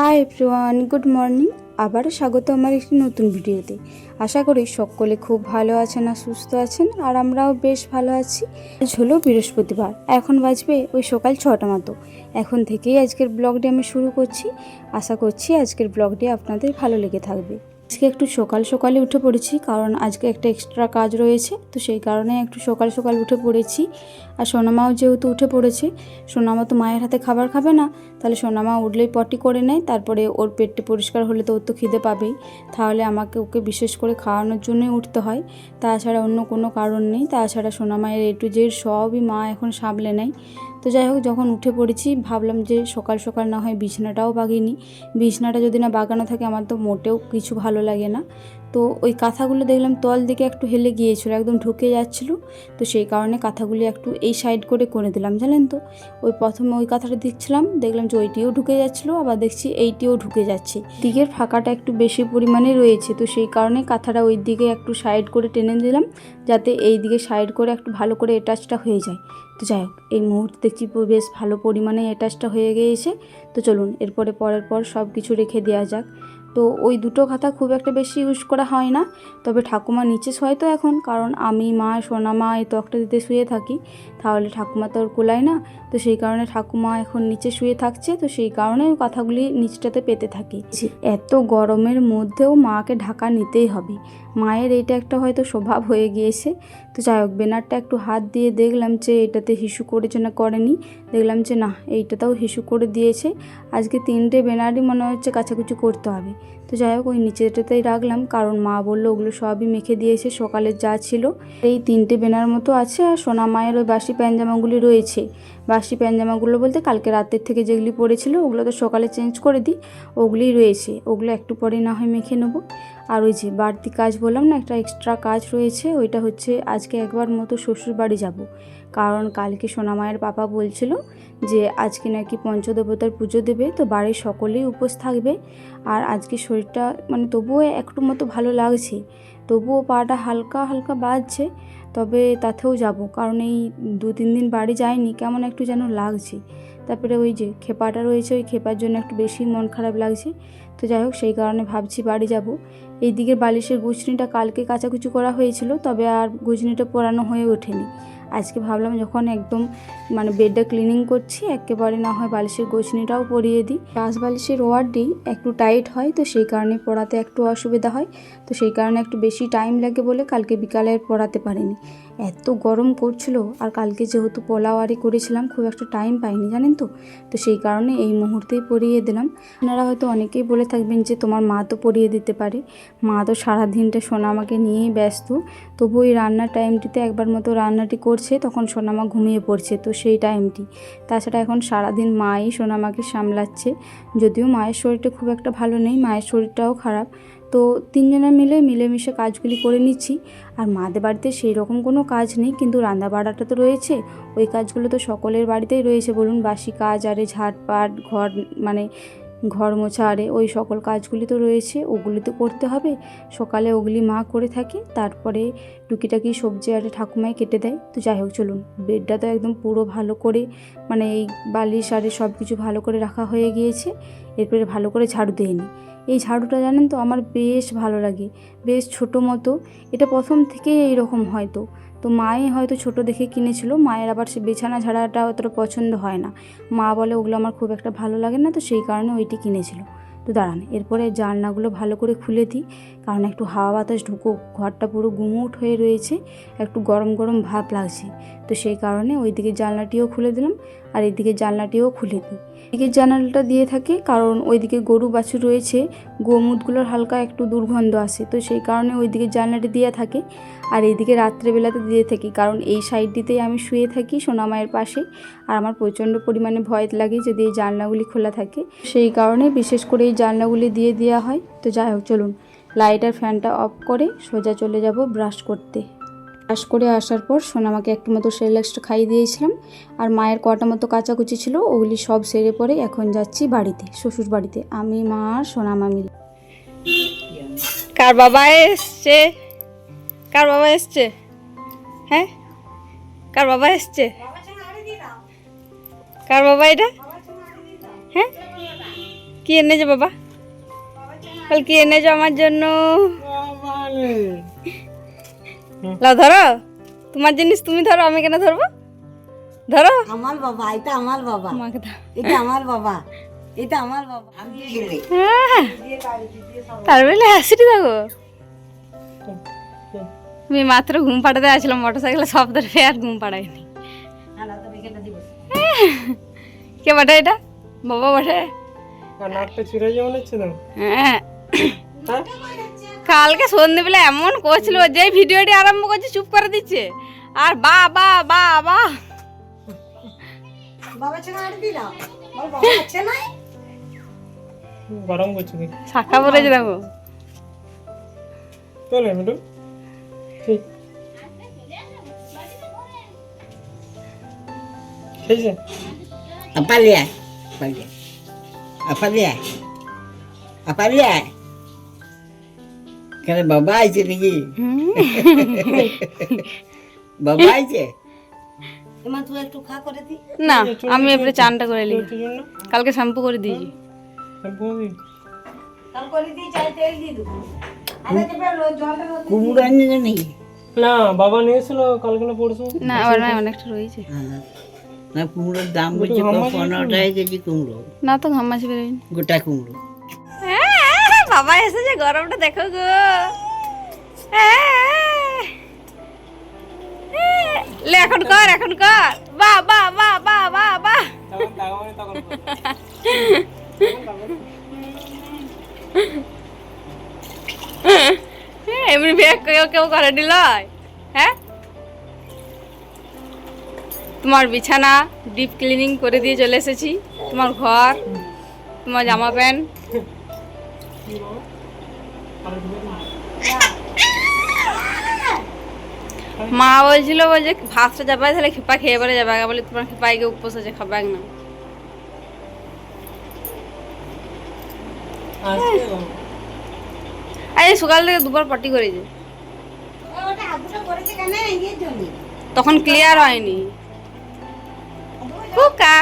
Hi everyone, good morning. আবারও স্বাগত আমার একটি নতুন ভিডিওতে। আশা করি সকলে খুব ভালো আছেন আর সুস্থ আছেন, আর আমরাও বেশ ভালো আছি। আজ হলো বৃহস্পতিবার, এখন বাজবে ওই সকাল 6টা মতো। এখন থেকেই আজকের ব্লগটি আমি শুরু করছি। আশা করছি আজকের ব্লগটি আপনাদের ভালো লেগে থাকবে। আজকে একটু সকাল সকালে উঠে পড়েছি, কারণ আজকে একটা এক্সট্রা কাজ রয়েছে, তো সেই কারণে একটু সকাল সকাল উঠে পড়েছি। আর সোনামাও যেহেতু উঠে পড়েছে, সোনামা তো মায়ের হাতে খাবার খাবে না, তাহলে সোনামা উঠলেই পটি করে নেয়, তারপরে ওর পেটটি পরিষ্কার হলে তো ওর তো খিদে পাবেই, তাহলে আমাকে ওকে বিশেষ করে খাওয়ানোর জন্যই উঠতে হয়, তাছাড়া অন্য কোনো কারণ নেই। তাছাড়া সোনামায়ের A to Z সবই মা এখন সামলে নেয়। তো যাই হোক, যখন উঠে পড়েছি ভাবলাম যে সকাল সকাল না হয় বিছানাটাও বাগিনি। বিছানাটা যদি না বাগানো থাকে আমার তো মোটেও কিছু ভালো লাগে না। তো ওই কাঁথাগুলো দেখলাম তল দিকে একটু হেলে গিয়েছিলো, একদম ঢুকে যাচ্ছিলো, তো সেই কারণে কাঁথাগুলি একটু এই সাইড করে দিলাম, জানেন তো। ওই প্রথমে ওই কাঁথাটা দিচ্ছিলাম, দেখলাম যে ওইটিও ঢুকে যাচ্ছিলো, আবার দেখছি এইটিও ঢুকে যাচ্ছে। দিকের ফাঁকাটা একটু বেশি পরিমাণে রয়েছে, তো সেই কারণে কাঁথাটা ওই দিকে একটু সাইড করে টেনে দিলাম, যাতে এই দিকে সাইড করে একটু ভালো করে অ্যাটাচটা হয়ে যায়। তো যাই হোক, এই মুহূর্তে দেখছি বেশ ভালো পরিমাণে অ্যাটাচটা হয়ে গিয়েছে। তো চলুন এরপরে পরের পর সব কিছু রেখে দেওয়া যাক। তো ওই দুটো খাতা খুব একটা বেশি ইউজ করা হয় না, তবে ঠাকুমা নিচে শোয় তো এখন, কারণ আমি, মা, সোনামা এই তক্তা দিতে শুয়ে থাকি, তাহলে ঠাকুমা তো ওর কোলায় না, তো সেই কারণে ঠাকুমা এখন নিচে শুয়ে থাকছে, তো সেই কারণে ওই কথাগুলি নিচটাতে পেতে থাকি। এত গরমের মধ্যেও মাকে ঢাকা নিতেই হবে, মায়ের এইটা একটা হয়তো স্বভাব হয়ে গিয়েছে। তো যাই হোক, বেনারটা একটু হাত দিয়ে দেখলাম যে এটাতে হিসু করেছে না করেনি, দেখলাম যে না, এইটাতেও হিসু করে দিয়েছে। আজকে 3টে বেনারই মনে হচ্ছে কাছাকুচি করতে হবে। তো যাই হোক, ওই নিচেটাতেই রাখলাম, কারণ মা বললো ওগুলো সবই মেখে দিয়েছে সকালের যা ছিল। এই 3টে বেনার মতো আছে, আর সোনা মায়ের ওই বাসি প্যান্জামাগুলি রয়েছে। বাসি প্যান্জামাগুলো বলতে কালকে রাতের থেকে যেগুলি পরেছিল ওগুলো তো সকালে চেঞ্জ করে দিই, ওগুলিই রয়েছে, ওগুলো একটু পরে না হয় মেখে নেবো। আর ওই যে বাড়তি কাজ বললাম না, একটা এক্সট্রা কাজ রয়েছে, ওইটা হচ্ছে আজকে একবার মতো শ্বশুর বাড়ি যাব, কারণ কালকে সোনামায়ের পাপা বলছিল যে আজকে নাকি পঞ্চদেবতার পুজো দেবে, তো বাড়ির সকলেই উপোস থাকবে। আর আজকে শরীরটা মানে তবুও একটু মতো ভালো লাগছে, তবুও পাটা হালকা হালকা বাজছে, তবে তাতেও যাব, কারণ এই 2-3 দিন বাড়ি যায়নি, কেমন একটু যেন লাগছে। তারপরে ওই যে খেপাটা রয়েছে, ওই খেপার জন্য একটু বেশি মন খারাপ লাগছে। তো যাই হোক, সেই কারণে ভাবছি বাড়ি যাব। এই দিকের বালিশের গুছনিটা কালকে কাচাকুচি করা হয়েছিল, তবে আর গুছনিটা পরানো হয়ে ওঠেনি। আজকে ভাবলাম যখন একদম মানে বেডটা ক্লিনিং করছি, একেবারে না হয় বালিশের গোছনিটাও পরিয়ে দিই। পাশ বালিশের ওয়ার্ডটি একটু টাইট হয়, তো সেই কারণে পরাতে একটু অসুবিধা হয়, তো সেই কারণে একটু বেশি টাইম লাগে বলে কালকে বিকালে পরাতে পারিনি। এত গরম করছিল, আর কালকে যেহেতু পোলাওয়ারি করেছিলাম খুব একটা টাইম পাইনি, জানেন তো। তো সেই কারণে এই মুহূর্তেই পরিয়ে দিলাম। আপনারা হয়তো অনেকেই বলে থাকবেন যে তোমার মা তো পরিয়ে দিতে পারে, মা তো সারাদিনটা সোনামাকে নিয়েই ব্যস্ত, তবু ওই রান্নার টাইমটিতে একবার মতো রান্নাটি করছে, তখন সোনামা ঘুমিয়ে পড়ছে, তো সেই টাইমটি। তাছাড়া এখন সারাদিন মাই সোনামাকে সামলাচ্ছে, যদিও মায়ের শরীরটা খুব একটা ভালো নেই, মায়ের শরীরটাও খারাপ, তো 3জনে মিলেমিশে কাজগুলি করে নিচ্ছি। আর মাদের বাড়িতে সেই রকম কোনো কাজ নেই, কিন্তু রান্না বাড়াটা তো রয়েছে, ওই কাজগুলো তো সকলের বাড়িতেই রয়েছে বলুন, বাসি কাজ, আরে ঝাড়পাট ঘর মানে ঘর মোছা, আরে ওই সকল কাজগুলি তো রয়েছে, ওগুলি তো করতে হবে। সকালে ওগুলি মা করে থাকে, তারপরে টুকিটাকি সবজি আরে ঠাকুমাই কেটে দেয়। তো যাই হোক, চলুন বেডটা তো একদম পুরো ভালো করে মানে এই বালিশ আরে সব কিছু ভালো করে রাখা হয়ে গিয়েছে, এরপরে ভালো করে ঝাড়ু দিয়ে নিই। এই ঝাড়ুটা জানেন তো আমার বেশ ভালো লাগে, বেশ ছোটো মতো, এটা প্রথম থেকেই এইরকম হয়তো, তো মাই হয়তো ছোট দেখে কিনেছিল, মায়ের আবার সে বিছানা ঝাড়াটা অতটা পছন্দ হয় না, মা বলে ওগুলো আমার খুব একটা ভালো লাগে না, তো সেই কারণে ওইটি কিনেছিল। তো দাঁড়ান, এরপরে জানলাগুলো ভালো করে খুলে দিই, কারণ একটু হাওয়া বাতাস ঢুকুক, ঘরটা পুরো গুমুট হয়ে রয়েছে, একটু গরম গরম ভাব লাগছে, তো সেই কারণে ওইদিকে জানলাটিও খুলে দিলাম, আর এইদিকে জানলাটিও খুলে দিই। এদিকের জানালাটা দিয়ে থাকে কারণ ওইদিকে গরু বাছুর রয়েছে, গোমুতগুলোর হালকা একটু দুর্গন্ধ আসে, তো সেই কারণে ওইদিকে জানলাটি দেওয়া থাকে। আর এইদিকে রাত্রেবেলাতে দিয়ে থাকি, কারণ এই সাইডটিতেই আমি শুয়ে থাকি সোনামায়ের পাশে, আর আমার প্রচণ্ড পরিমাণে ভয় লাগে যদি এই জানলাগুলি খোলা থাকে, সেই কারণে বিশেষ করে এই জানলাগুলি দিয়ে দেওয়া হয়। তো যাই হোক, চলুন লাইট আর ফ্যানটা অফ করে সোজা চলে যাব ব্রাশ করতে। ব্রাশ করে আসার পর সোনামাকে একটু মতো সেরেলাক্সটা খাইয়ে দিয়েছিলাম, আর মায়ের কটা মতো কাচাকুচি ছিল ওগুলি সব সেরে পরে এখন যাচ্ছি বাড়িতে, শ্বশুর বাড়িতে, আমি, মা আর সোনামা মিলে। কার বাবা এসছে? কার বাবা এসছে? হ্যাঁ, কার বাবা এসছে? কার বাবা এটা? হ্যাঁ, কি এনেছো বাবা? বল কি এনেছো আমার জন্য? লাও ধরো, তোমার জিনিস তুমি ধরো, আমি কেন ধরবো? ধরো। আমার বাবা, এটা আমার বাবা, মাকে দাও। এটা আমার বাবা, এটা আমার বাবা। আমি গেলে হ্যাঁ, তার বেলা হাসিটি দেখো। আমি মাত্র ঘুম পাড়াতে আসলাম, মোটরসাইকেলে শব্দ পেয়ে আর ঘুম পাড়াইনি। কে বটে এটা? বাবা বটে। নাকটা ছিঁড়ে যাবে মনে হচ্ছে তো। হ্যাঁ, কালকে সন্ধ্যেবেলা এমন করছিল, যে ভিডিওটি আরম্ভ করছে চুপ করে দিচ্ছে আর বা বা বা বা। বাবা ছেলে আর দি দাও, বল বাবা আছে না? গরম করছে কি? শাখা পড়েছে দেখো। চলে মেডু ঠিক খেয়েছে? Apalia, apalia, apalia, apalia. কেন বাবা আইছে নাকি? বাবা আইছে? এমন তুই একটু খা করে দি। না, আমি এবারে চানটা করে নিই। তোর জন্য কালকে শ্যাম্পু করে দিয়েছি। শ্যাম্পু দিই। কাল করে দি, চাই তেল দি দেবো। আরে কে বের জলটা কুমড়ো আনি নাকি? না বাবা নিয়েছিল কালকে না পরশু। না, আবার না, অনেকটা রয়েছে। না কুমড়োর দাম বলছে 15 টাকা কেজি কুমড়ো, না তো ঘামাচি বেরোয়নি। গোটা কুমড়ো। বাবা এসেছে, গরমটা দেখো গো। লে এখন কর, এখন কর। বাহ বাহ বাহ বাহ বাহ বাহ। এমনি বেগ কেউ কেউ করে দিল। হ্যাঁ, তোমার বিছানা ডিপ ক্লিনিং করে দিয়ে চলে এসেছি। তোমার ঘর, তোমার জামা প্যান্ট। মা বলছিল যে ভাতটা যাবে, তাহলে খেপা খেয়ে পরে যাবে। আগে বলে তোমার খেপাই গিয়ে উপোস আছে, খাবে না। এই সকাল থেকে দুবার পটি করেছে, তখন ক্লিয়ার হয়নি। কুকা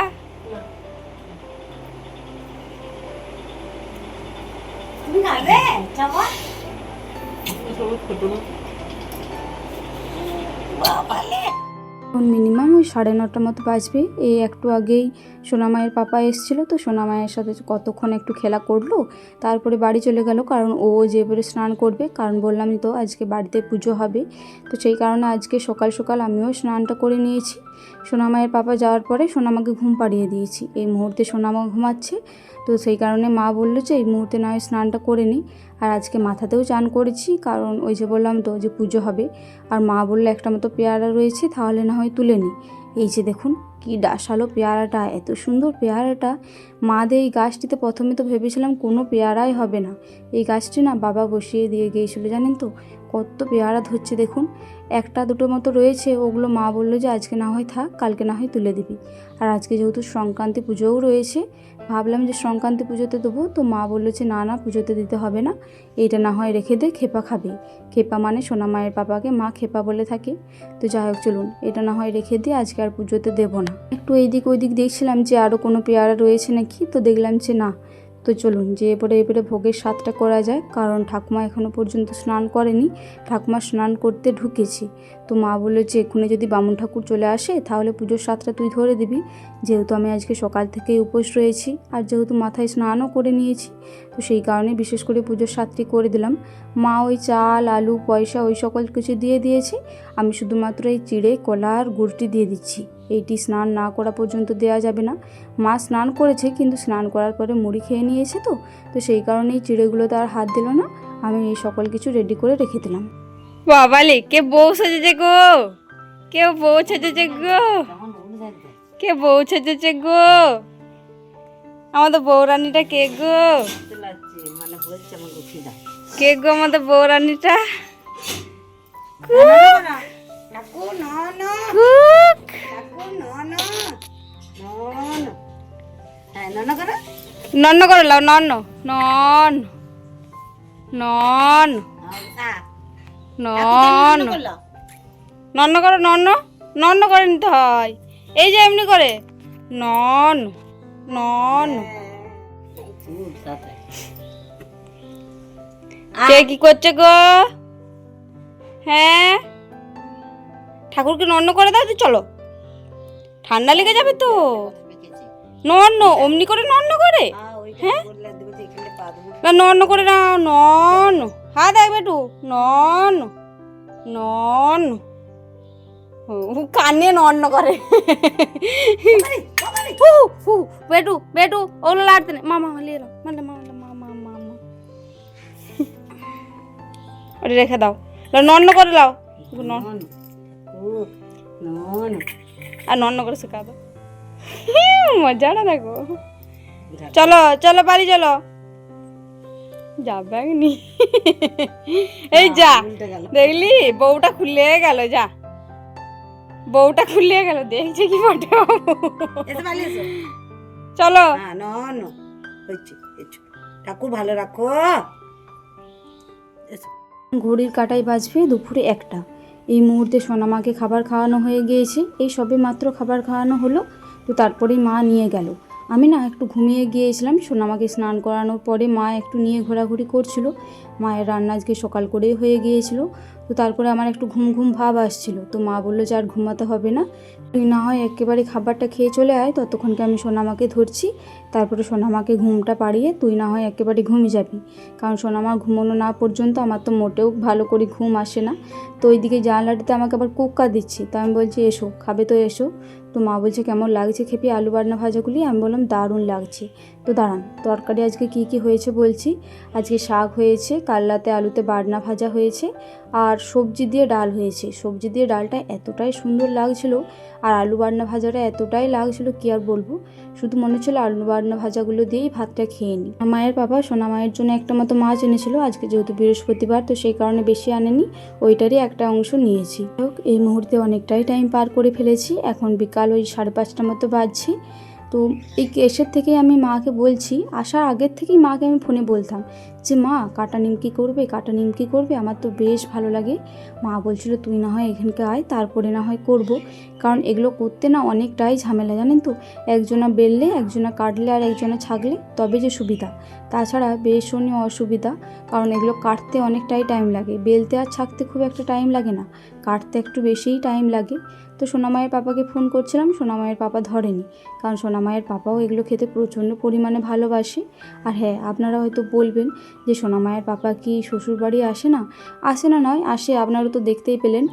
এখন মিনিমাম ওই 9:30 মতো বাজবে। এই একটু আগেই সোনামায়ের পাপা এসেছিলো, তো সোনামায়ের সাথে কতক্ষণ একটু খেলা করলো, তারপরে বাড়ি চলে গেল। কারণ ও যে এবারে স্নান করবে, কারণ বললামই তো আজকে বাড়িতে পুজো হবে। তো সেই কারণে আজকে সকাল সকাল আমিও স্নানটা করে নিয়েছি। সোনামায়ের পাপা যাওয়ার পরে সোনামাকে ঘুম পাড়িয়ে দিয়েছি। এই মুহূর্তে সোনামা ঘুমাচ্ছে, তো সেই কারণে মা বললো যে এই মুহূর্তে না হয় স্নানটা করে নিই। আর আজকে মাথাতেও চান করেছি, কারণ ওই যে বললাম তো যে পুজো হবে। আর মা বললো একটা মতো পেয়ারা রয়েছে, তাহলে না হয় তুলে নিই। এই যে দেখুন কি ডাসালো পেয়ারাটা, এত সুন্দর পেয়ারাটা। মাদের এই গাছটিতে প্রথমে তো ভেবেছিলাম কোনো পেয়ারাই হবে না। এই গাছটি না বাবা বসিয়ে দিয়ে গিয়েছিলো, জানেন তো কত পেয়ারা ধরছে দেখুন। একটা দুটো মতো রয়েছে, ওগুলো মা বললো যে আজকে না হয় থাক, কালকে না হয় তুলে দিবি। আর আজকে যেহেতু সংক্রান্তি পুজোও রয়েছে, ভাবলাম যে সংক্রান্তি পুজোতে দেবো। তো মা বললো যে না না, পুজোতে দিতে হবে না, এইটা না হয় রেখে দে, খেপা খাবে। খেপা মানে সোনামায়ের পাপাকে মা খেপা বলে থাকে। তো যাই হোক চলুন, এটা না হয় রেখে দিয়ে আজকে আর পুজোতে দেবো না। একটু এইদিক ওইদিক দেখছিলাম যে আরও কোনো পেয়ারা রয়েছে নাকি, তো দেখলাম যে না। তো চলুন যে এবারে ভোগের স্বাদটা করা যায়, কারণ ঠাকুমা এখনও পর্যন্ত স্নান করেনি। ঠাকুমা স্নান করতে ঢুকেছি। তো মা বললো যে এক্ষুনি যদি বামুন ঠাকুর চলে আসে তাহলে পুজোর স্বাদটা তুই ধরে দিবি, যেহেতু আমি আজকে সকাল থেকেই উপোস রয়েছি, আর যেহেতু মাথায় স্নানও করে নিয়েছি। তো সেই কারণে বিশেষ করে পুজোর স্বাদটি করে দিলাম। মা ওই চাল আলু পয়সা ওই সকল কিছু দিয়ে দিয়েছে, আমি শুধুমাত্র এই চিড়ে কলা আর গুড়টি দিয়ে দিচ্ছি। এইটি স্নান না করা পর্যন্ত দেওয়া যাবে না। মা স্নান করেছে, কিন্তু স্নান করার পরে মুড়ি খেয়ে নিয়েছে, তো সেই কারণে এই চিড়েগুলোতে আর হাত দিল না। আমি এই সকল কিছু রেডি করে রেখে দিলাম। বাবালে, কে বউ সেজেছে গো, কেউ বউ সেজেছে গো, কে বউ সেজেছে গো। আমাদের বউরানিটা কে গো, মানে বলছে আমার গুছি দাও। কে গো আমাদের বউরানিটা। কাকু না না, কুক কাকু না না, নন। হ্যাঁ নন করো। নন্ন করে লাও, নন্ন নন নন নন নন্ন করো, নন্ন নন্ন করে নিতে হয়। এই যে এমনি করে নন নন কে কি করছে গো? হ্যাঁ, ঠাকুরকে নন্ন করে দাও তো, চলো, ঠান্ডা লেগে যাবে তো। নন্ন অমনি করে নন্ন করে, হ্যাঁ না নন্ন করে নাও, নন হাত দেখবে একটু, নন নন কানে নন্ন করে। বেটু বেটু ওগুলো লাড়তে নেই, মামা লিয়ে এলো, মামা মামা মামা ওটা রেখে দাও, নন্ন করে লাও, আর নন্ন করে শেখা দাও। মজাটা দেখো। চলো চলো বাড়ি চলো, যাবে নি। এই যা, দেখলি বউটা খুলে গেল, যা বউটা খুলে গেল, দেখছে কি ফটো। চলো ঠাকুর ভালো রাখো। ঘড়ির কাঁটায় বাজবে দুপুরে 1টা। এই মুহূর্তে সোনামাকে খাবার খাওয়ানো হয়ে গিয়েছে, এই সবে মাত্র খাবার খাওয়ানো হলো। তো তারপরেই মা নিয়ে গেল। আমি না একটু ঘুমিয়ে গিয়েছিলাম, সোনামাকে স্নান করানোর পরে মা একটু নিয়ে ঘোরাঘুরি করছিল। মায়ের রান্না আজকে সকাল করেই হয়ে গিয়েছিল। তো তারপরে আমার একটু ঘুম ঘুম ভাব আসছিল, তো মা বললো যে আর ঘুমাতে হবে না, তুই না হয় একেবারে খাবারটা খেয়ে চলে আয়, ততক্ষণকে আমি সোনামাকে ধরছি, তারপরে সোনামাকে ঘুমটা পাড়িয়ে তুই না হয় একেবারে ঘুমিয়ে যাবি। কারণ সোনামা ঘুমানো না পর্যন্ত আমার তো মোটেও ভালো করে ঘুম আসে না। তো ওইদিকে জানলাটাতে আমাকে আবার কুক্কা দিচ্ছি, তো আমি বলছি এসো খাবে তো এসো। তো মা বলছে কেমন লাগছে খেপি আলু বাটনা ভাজাগুলি? আমি বললাম দারুণ লাগছে। তো দাঁড়ান, তরকারি আজকে কি কি হয়েছে বলছি। আজকে শাক হয়েছে, কাল্লাতে আলুতে বাটনা ভাজা হয়েছে, আর সবজি দিয়ে ডাল হয়েছে। সবজি দিয়ে ডালটা এতটাই সুন্দর লাগছিল, আর আলু বাটনা ভাজাটা এতটাই লাগছিল কি আর বলবো। শুধু মনে হচ্ছিল আলু বাটনা ভাজাগুলো দিয়েই ভাতটা খেয়ে নিই। মায়ের বাবা সোনা মায়ের জন্য একটা মতো মাছ এনেছিল, আজকে যেহেতু বৃহস্পতিবার তো সেই কারণে বেশি আনেনি, ওইটারই একটা অংশ নিয়েছি। এই মুহূর্তে অনেকটাই টাইম পার করে ফেলেছি, এখন বিকাল ওই 5:30টার মতো বাজছে। তো এই কেসের থেকেই আমি মাকে বলছি, আসার আগের থেকেই মাকে আমি ফোনে বলতাম যে মা কাটা নিমকি করবে, কাটা নিমকি করবে, আমার তো বেশ ভালো লাগে। মা বলছিল তুই না হয় এখানকে আয়, তারপরে না হয় করব। কারণ এগুলো করতে না অনেকটাই ঝামেলা জানেন তো, একজনা বেললে, একজনা কাটলে, আর একজনা ছাগলে তবে যে সুবিধা, তাছাড়া ভীষণই অসুবিধা। কারণ এগুলো কাটতে অনেকটাই টাইম লাগে, বেলতে আর ছাকতে খুব একটা টাইম লাগে না, কাটতে একটু বেশিই টাইম লাগে। তো সোনামায়ের পাপাকে ফোন করছিলাম, সোনামায়ের পাপা ধরেনি, কারণ সোনামায়ের পাপাও এগুলো খেতে প্রচণ্ড পরিমাণে ভালোবাসে। আর হ্যাঁ, আপনারা হয়তো বলবেন যে সোনামায়ের পাপা কি শ্বশুরবাড়ি আসে না? আসে না নয়, আসে, আপনারা তো দেখতেই পেলেন।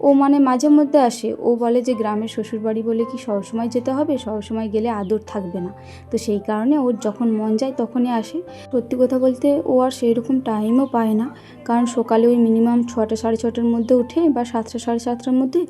ও মানে মাঝে মধ্যে আসে, ও বলে যে গ্রামের শ্বশুরবাড়ি বলে কি সবসময় যেতে হবে, সবসময় গেলে আদর থাকবে না। তো সেই কারণে ওর যখন মন যায় তখনই আসে। সত্যি কথা বলতে ও আর সেই রকম টাইমও পায় না, কারণ সকালে ওই মিনিমাম 6টা 6:30টার মধ্যে উঠে, বা 7টা 7:30টার মধ্যে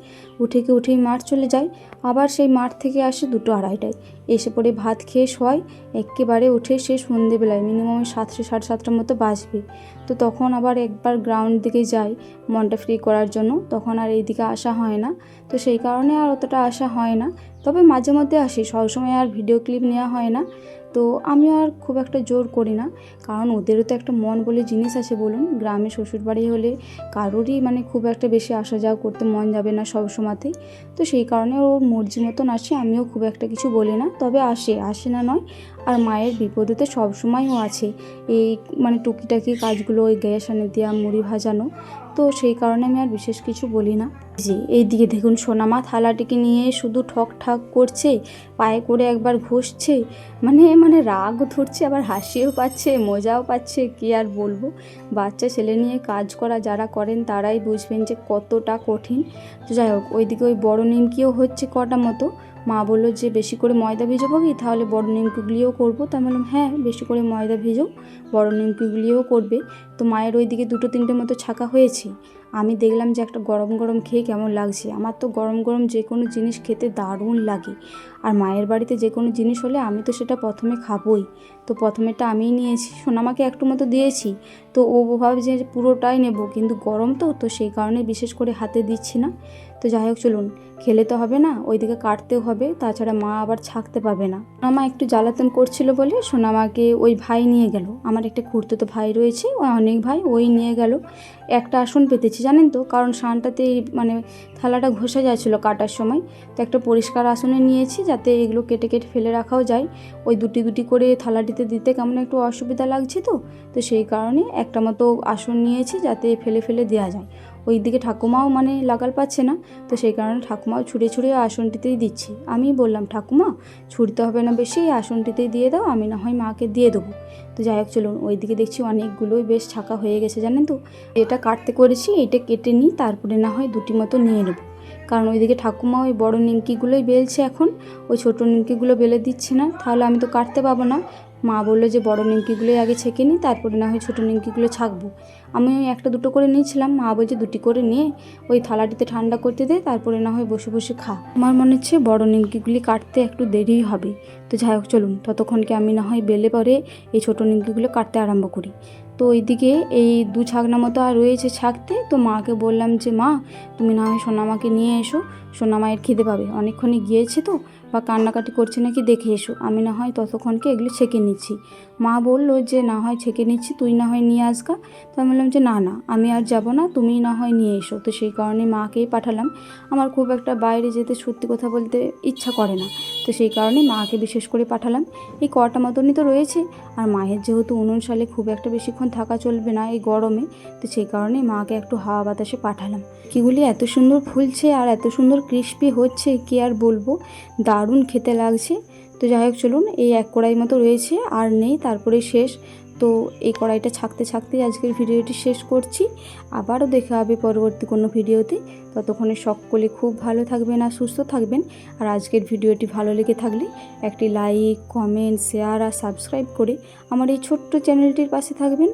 উঠেই মাঠ চলে যায়। আবার সেই মাঠ থেকে আসে 2টো 2:30টায়, এসে পরে ভাত খেয়ে শোয়, একেবারে উঠে সে সন্ধেবেলায় মিনিমাম 7টা 7:30টার মতো বাজবে। তো তখন আবার একবার গ্রাউন্ড দিকে যাই মনটা ফ্রি করার জন্য, তখন আর এইদিকে আসা হয় না। তো সেই কারণে আর অতটা আসা হয় না, তবে মাঝে মধ্যে আসি, সবসময় আর ভিডিও ক্লিপ নেওয়া হয় না। তো আমিও আর খুব একটা জোর করি না, কারণ ওদেরও তো একটা মন বলে জিনিস আছে বলুন। গ্রামে শ্বশুরবাড়ি হলে কারোরই মানে খুব একটা বেশি আসা যাওয়া করতে মন যাবে না সব সময়তেই। তো সেই কারণে ওর মর্জি মতন আসে, আমিও খুব একটা কিছু বলি না, তবে আসে না নয়। আর মায়ের বিপদে তো সবসময়ও আছে, এই মানে টুকিটাকি কাজগুলো, ওই গ্যাস আনে দেওয়া, মুড়ি ভাজানো, তো সেই কারণে আমি আর বিশেষ কিছু বলি না। যে এইদিকে দেখুন সোনামা থালাটিকে নিয়ে শুধু ঠক ঠাক করছে, পায়ে করে একবার ঘষছে, মানে রাগ ধরছে, আবার হাসিও পাচ্ছে, মজাও পাচ্ছে, কি আর বলবো। বাচ্চা ছেলে নিয়ে কাজ করা যারা করেন তারাই বুঝবেন যে কতটা কঠিন। তো যাই হোক, ওইদিকে ওই বড় নিমকিও হচ্ছে কটা মতো। মা বললো যে বেশি করে ময়দা ভিজাবো কি, তাহলে বড় নিমকিগুলিও করবো। তা বললাম হ্যাঁ, বেশি করে ময়দা ভিজো, বড় নিমকিগুলিও করবে। তো মায়ের ওইদিকে 2টো 3টে মতো ছাকা হয়েছে। আমি দেখলাম যে একটা গরম গরম খেয়ে কেমন লাগছে। আমার তো গরম গরম যে কোনো জিনিস খেতে দারুণ লাগে, আর মায়ের বাড়িতে যে কোনো জিনিস হলে আমি তো সেটা প্রথমে খাবই। তো প্রথমেটা আমিই নিয়েছি, সোনামাকে একটু মতো দিয়েছি। তো ও ভাবে যে পুরোটাই নেব, কিন্তু গরম তো সেই কারণে বিশেষ করে হাতে দিচ্ছি না। তো যাই হোক চলুন, খেলে তো হবে না, ওইদিকে কাটতেও হবে, তাছাড়া মা আবার ছাকতে পাবে না। সোনামা একটু জ্বালাতন করছিল বলে সোনামাকে ওই ভাই নিয়ে গেল। আমার একটা খুড়তুতো ভাই রয়েছে, ওই অনেক ভাই, ওই নিয়ে গেল। একটা আসন পেতেছি করেছি জানেন তো, কারণ সানটাতে মানে থালাটা ঘষা যাচ্ছিলো কাটার সময়। তো একটা পরিষ্কার আসনে নিয়েছি যাতে এগুলো কেটে কেটে ফেলে রাখাও যায়। ওই দুটি করে থালাটিতে দিতে কেমন একটু অসুবিধা লাগছে তো সেই কারণে একটা মতো আসন নিয়েছি যাতে ফেলে ফেলে দেওয়া যায়। ওই দিকে ঠাকুমাও মানে লাগাল পাচ্ছে না, তো সেই কারণে ঠাকুমাও ছুঁড়ে আসনটিতেই দিচ্ছি। আমি বললাম ঠাকুমা ছুঁড়তে হবে না বেশি, আসনটিতেই দিয়ে দাও, আমি না হয় মাকে দিয়ে দেবো। তো যাই হোক চলুন, ওইদিকে দেখছি অনেকগুলোই বেশ ছাকা হয়ে গেছে জানেন তো। এটা কাটতে করেছি, এটা কেটে নিই, তারপরে না হয় দুটি মতো নিয়ে নেবো। কারণ ওইদিকে ঠাকুমা ওই বড় নিমকিগুলোই বেলছে এখন, ওই ছোটো নিমকিগুলো বেলে দিচ্ছে না, তাহলে আমি তো কাটতে পাবো না। মা বললো যে বড় নিমকিগুলোই আগে ছেঁকে নিই, তারপরে না হয় ছোটো নিমকিগুলো ছাঁকবো। আমি ওই একটা দুটো করে নিয়েছিলাম, মা বলছে দুটি করে নিয়ে ওই থালাটিতে ঠান্ডা করতে দে, তারপরে না হয় বসে বসে খা। আমার মনে হচ্ছে বড় নিমকিগুলি কাটতে একটু দেরিই হবে। তো যাই হোক চলুন, ততক্ষণকে আমি না হয় বেলে পরে এই ছোটো নিমকিগুলো কাটতে আরম্ভ করি। তো ওইদিকে এই 2 ছাকনা মতো আর রয়েছে ছাকতে। তো মাকে বললাম যে মা তুমি না হয় সোনামাকে নিয়ে এসো, সোনামায়ের খিদে পাবে, অনেকক্ষণই গিয়েছে তো, বা কান্নাকাটি করছে নাকি দেখে এসো, আমি না হয় ততক্ষণকে এগুলো ছেঁকে নিচ্ছি। মা বললো যে না হয় ছেঁকে নিচ্ছি, তুই না হয় নিয়ে আসগা। তো আমি বললাম যে না আমি আর যাব না, তুমি না হয় নিয়ে এসো। তো সেই কারণে মাকেই পাঠালাম। আমার খুব একটা বাইরে যেতে সত্যি কথা বলতে ইচ্ছা করে না, তো সেই কারণে মাকে বিশেষ করে পাঠালাম। এই কটা মতনই তো রয়েছে, আর মায়ের যেহেতু উনুন সালে খুব একটা বেশিক্ষণ থাকা চলবে না এই গরমে, তো সেই কারণে মাকে একটু হাওয়া বাতাসে পাঠালাম। কিগুলি এত সুন্দর ফুলছে আর এত সুন্দর ক্রিস্পি হচ্ছে কি আর বলবো, দারুণ খেতে লাগছে। তো যাই হোক চলুন, এই 1 কড়াই মতো রয়েছে, আর নেই, তারপরে শেষ। তো এই কড়াইটা ছাকতে আজকের ভিডিওটি শেষ করছি। আবারও দেখা হবে পরবর্তী কোনো ভিডিওতে। ততক্ষণে সকলে খুব ভালো থাকবেন আর সুস্থ থাকবেন। আর আজকের ভিডিওটি ভালো লেগে থাকলে একটি লাইক, কমেন্ট, শেয়ার আর সাবস্ক্রাইব করে আমার এই ছোট্ট চ্যানেলটির পাশে থাকবেন।